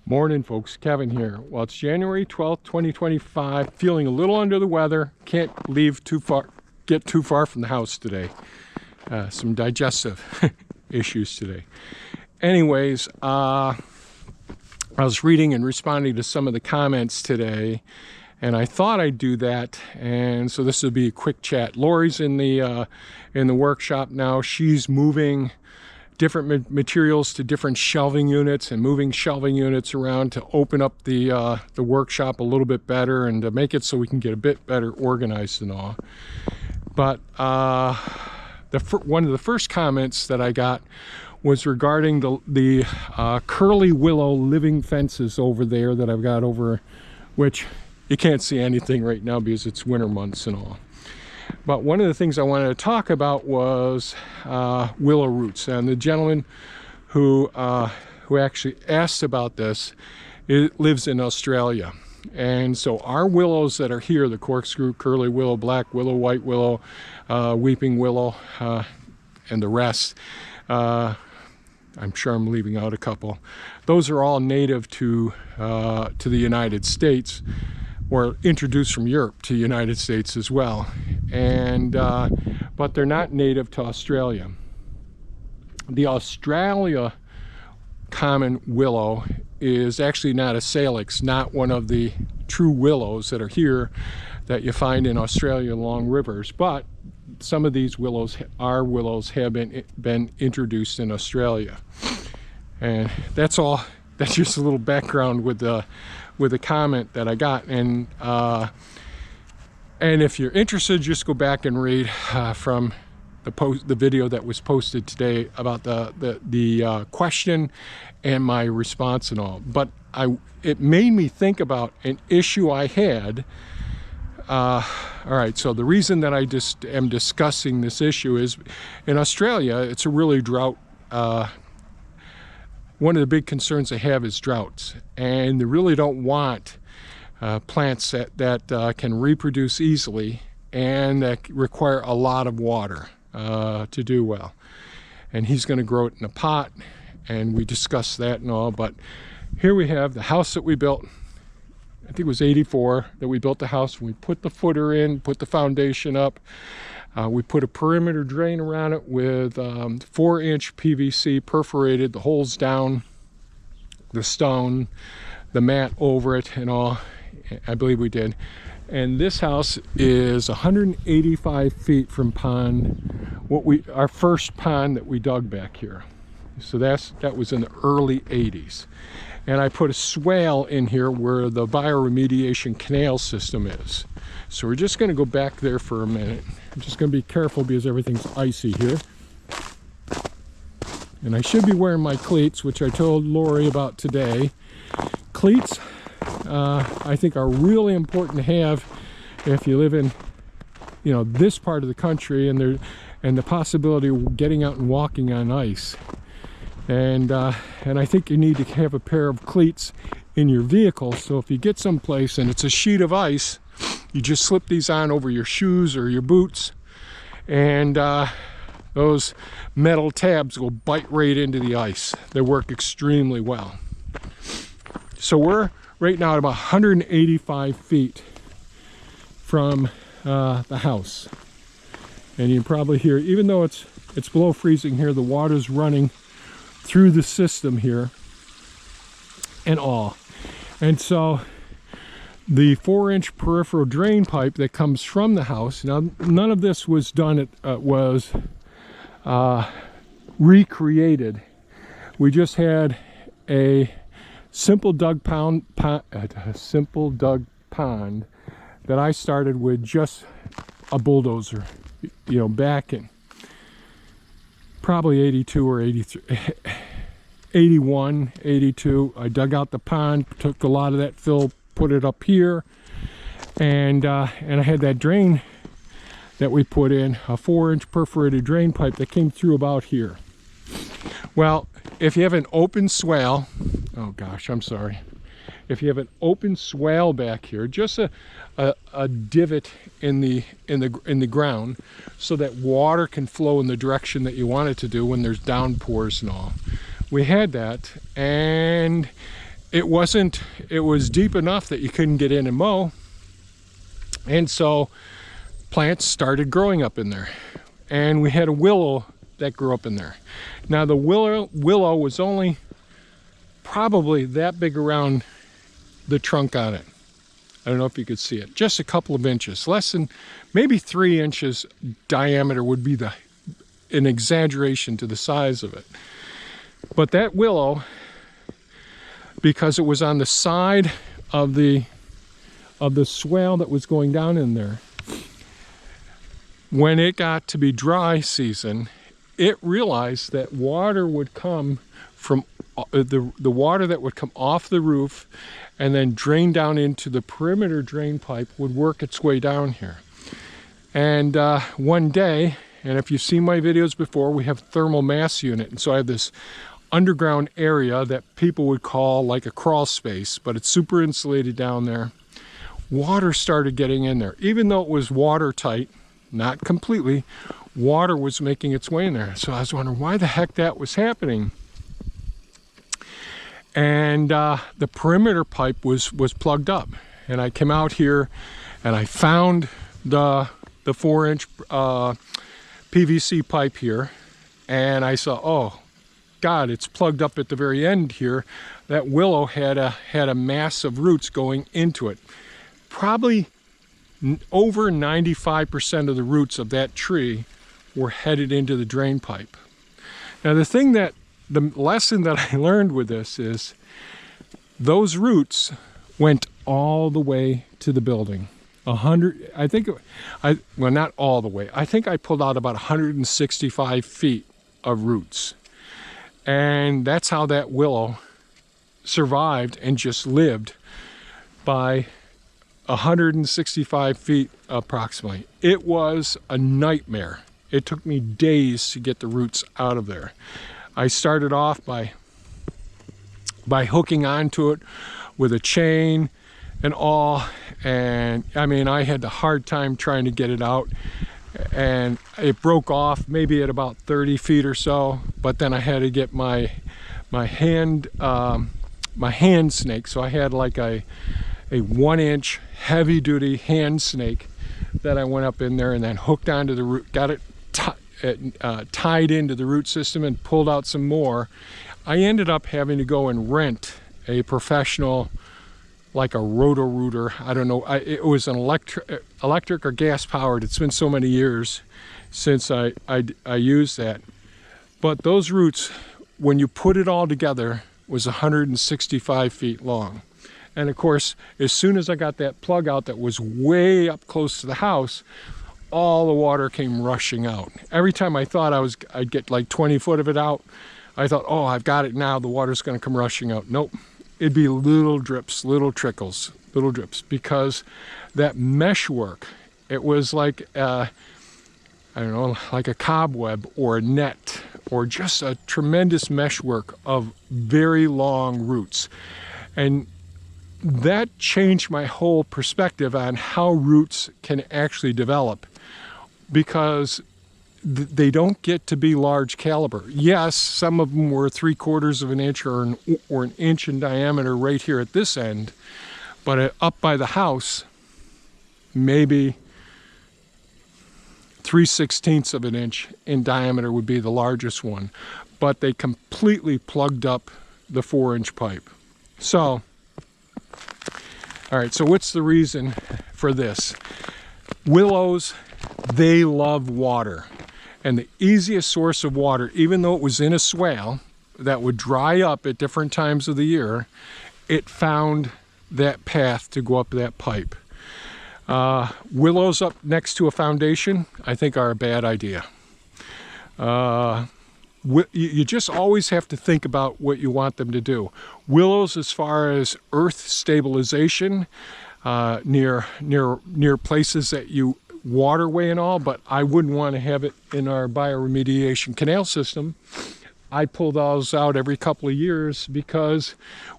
Morning folks, Kevin here. Well, it's January 12th, 2025. Feeling a little under the weather. Can't get too far from the house today. Some digestive issues today. Anyways, I was reading and responding to some of the comments today, and I thought I'd do that, and so this will be a quick chat. Lori's in the workshop now. She's moving different materials to different shelving units and moving shelving units around to open up the workshop a little bit better and to make it so we can get a bit better organized and all. But one of the first comments that I got was regarding the curly willow living fences over there that I've got over, which you can't see anything right now because it's winter months and all. But one of the things I wanted to talk about was willow roots, and the gentleman who actually asked about this lives in Australia. And so our willows that are here, the corkscrew, curly willow, black willow, white willow, weeping willow, and the rest, I'm sure I'm leaving out a couple. Those are all native to the United States, or introduced from Europe to the United States as well. And but they're not native to Australia. The Australia common willow is actually not a salix, not one of the true willows that are here that you find in Australia along rivers, but some of these willows have been introduced in Australia. And that's all. That's just a little background with the comment that I got. And if you're interested, just go back and read from the video that was posted today about the question and my response and all. But it made me think about an issue I had. All right, so the reason that I just am discussing this issue is in Australia, it's a really drought. One of the big concerns they have is droughts, and they really don't want plants that can reproduce easily and that require a lot of water to do well. And he's going to grow it in a pot, and we discussed that and all. But here we have the house that we built. I think it was 84 that we built the house. We put the footer in, put the foundation up. We put a perimeter drain around it with 4-inch PVC perforated, the holes down, the stone, the mat over it and all. I believe we did. And this house is 185 feet from our first pond that we dug back here. So that was in the early 80s. And I put a swale in here where the bioremediation canal system is. So we're just going to go back there for a minute. I'm just going to be careful because everything's icy here. And I should be wearing my cleats, which I told Lori about today. Cleats, I think, are really important to have if you live in, this part of the country and the possibility of getting out and walking on ice. And I think you need to have a pair of cleats in your vehicle. So if you get someplace and it's a sheet of ice, you just slip these on over your shoes or your boots, and those metal tabs will bite right into the ice. They work extremely well. So we're right now at about 185 feet from the house. And you can probably hear, even though it's below freezing here, the water's running through the system here and all. And so the 4-inch peripheral drain pipe that comes from the house, now none of this was done, was recreated. We just had a simple dug pond that I started with just a bulldozer, back in probably 82 or 83, 81, 82. I dug out the pond, took a lot of that fill, put it up here, and I had that drain that we put in, a 4-inch perforated drain pipe that came through about here. Well, if you have an open swale, oh gosh, I'm sorry. If you have an open swale back here, just a divot in the ground, so that water can flow in the direction that you want it to do when there's downpours and all. We had that, and it was deep enough that you couldn't get in and mow. And so plants started growing up in there. And we had a willow that grew up in there. Now the willow was only probably that big around the trunk on it. I don't know if you could see it. Just a couple of inches, less than maybe 3 inches diameter would be an exaggeration to the size of it. But that willow, because it was on the side of the swale that was going down in there, when it got to be dry season, it realized that water would come from the water that would come off the roof and then drain down into the perimeter drain pipe would work its way down here. And one day, and if you've seen my videos before, we have a thermal mass unit, and so I have this underground area that people would call like a crawl space, but it's super insulated down there. Water started getting in there. Even though it was watertight, not completely, water was making its way in there. So I was wondering why the heck that was happening. And the perimeter pipe was plugged up. And I came out here and I found the 4-inch PVC pipe here. And I saw, oh God, it's plugged up at the very end here. That willow had a mass of roots going into it. Probably over 95% of the roots of that tree were headed into the drain pipe. Now the lesson that I learned with this is those roots went all the way to the building. Well, not all the way. I think I pulled out about 165 feet of roots. And that's how that willow survived and just lived, by 165 feet approximately. It was a nightmare. It took me days to get the roots out of there. I started off by hooking onto it with a chain and all, and I mean, I had a hard time trying to get it out, and it broke off maybe at about 30 feet or so, but then I had to get my hand snake. So I had like a 1-inch heavy-duty hand snake that I went up in there and then hooked onto the root, got it tied into the root system and pulled out some more. I ended up having to go and rent a professional, like a roto-rooter. I don't know, it was an electric or gas powered. It's been so many years since I used that. But those roots, when you put it all together, was 165 feet long. And of course, as soon as I got that plug out that was way up close to the house, all the water came rushing out. Every time I thought I'd get like 20 foot of it out, I thought, oh, I've got it now, the water's gonna come rushing out. Nope, it'd be little drips, little trickles, little drips, because that mesh work, it was like, I don't know, like a cobweb or a net, or just a tremendous mesh work of very long roots. And that changed my whole perspective on how roots can actually develop, because they don't get to be large caliber. Yes, some of them were 3/4 of an inch or an inch in diameter right here at this end, but up by the house, maybe 3/16 of an inch in diameter would be the largest one. But they completely plugged up the 4-inch pipe. So, all right, so what's the reason for this? Willows, they love water. And the easiest source of water, even though it was in a swale that would dry up at different times of the year, it found that path to go up that pipe. Willows up next to a foundation, I think, are a bad idea. You just always have to think about what you want them to do. Willows, as far as earth stabilization, near places that you waterway and all, but I wouldn't want to have it in our bioremediation canal system. I pull those out every couple of years because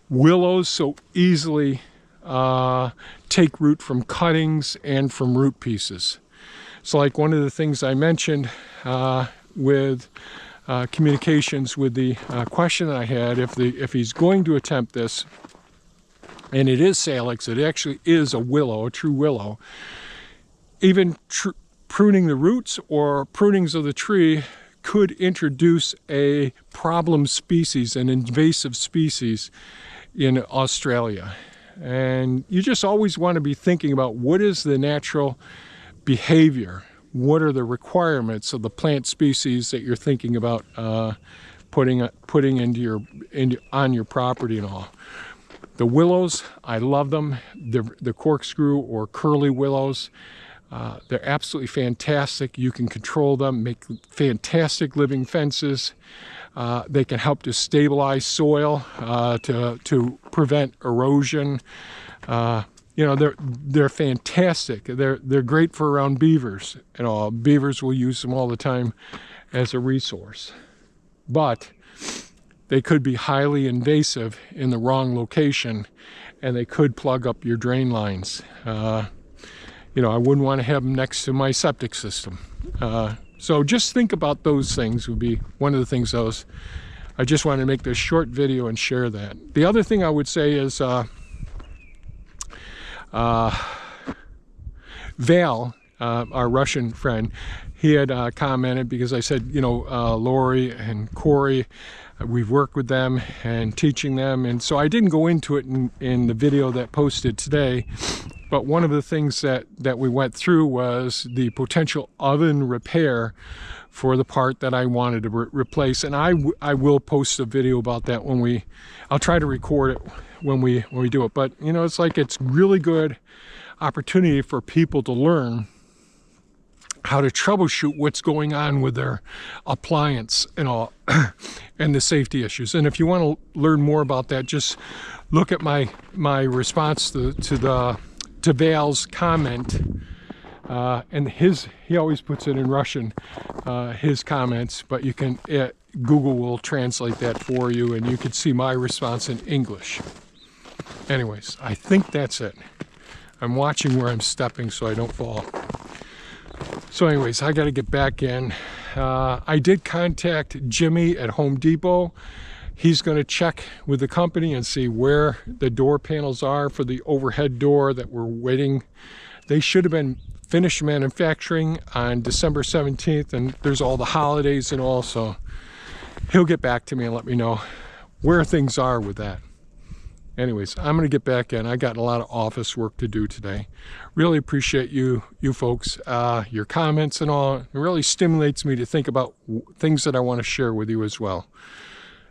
willows so easily take root from cuttings and from root pieces. So like one of the things I mentioned with communications with the question that I had, if he's going to attempt this, and it is salix, it actually is a willow, a true willow. Even pruning the roots or prunings of the tree could introduce a problem species, an invasive species in Australia. And you just always want to be thinking about what is the natural behavior, what are the requirements of the plant species that you're thinking about putting on your property and all. The willows, I love them. The corkscrew or curly willows, they're absolutely fantastic. You can control them, make fantastic living fences. They can help to stabilize soil, to prevent erosion. You know, they're fantastic. They're great for around beavers and all. Beavers will use them all the time as a resource. But they could be highly invasive in the wrong location, and they could plug up your drain lines. You know, I wouldn't want to have them next to my septic system. So just think about those things would be one of the things I just wanted to make this short video and share that. The other thing I would say is Val, our Russian friend, he had commented because I said, you know, Lori and Corey, we've worked with them and teaching them. And so I didn't go into it in the video that posted today. But one of the things that we went through was the potential oven repair for the part that I wanted to replace. And I will post a video about that I'll try to record it when we do it. But, you know, it's really good opportunity for people to learn how to troubleshoot what's going on with their appliance and all, and the safety issues. And if you want to learn more about that, just look at my response to Val's comment, and he always puts it in Russian, his comments, but you can, Google will translate that for you, and you can see my response in English. Anyways, I think that's it. I'm watching where I'm stepping so I don't fall. So anyways, I got to get back in. I did contact Jimmy at Home Depot. He's going to check with the company and see where the door panels are for the overhead door that we're waiting. They should have been finished manufacturing on December 17th, and there's all the holidays and all, so he'll get back to me and let me know where things are with that. Anyways, I'm going to get back in. I got a lot of office work to do today. Really appreciate you folks, your comments and all. It really stimulates me to think about things that I want to share with you as well.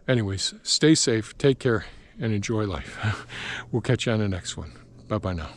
Anyways, stay safe, take care, and enjoy life. We'll catch you on the next one. Bye-bye now.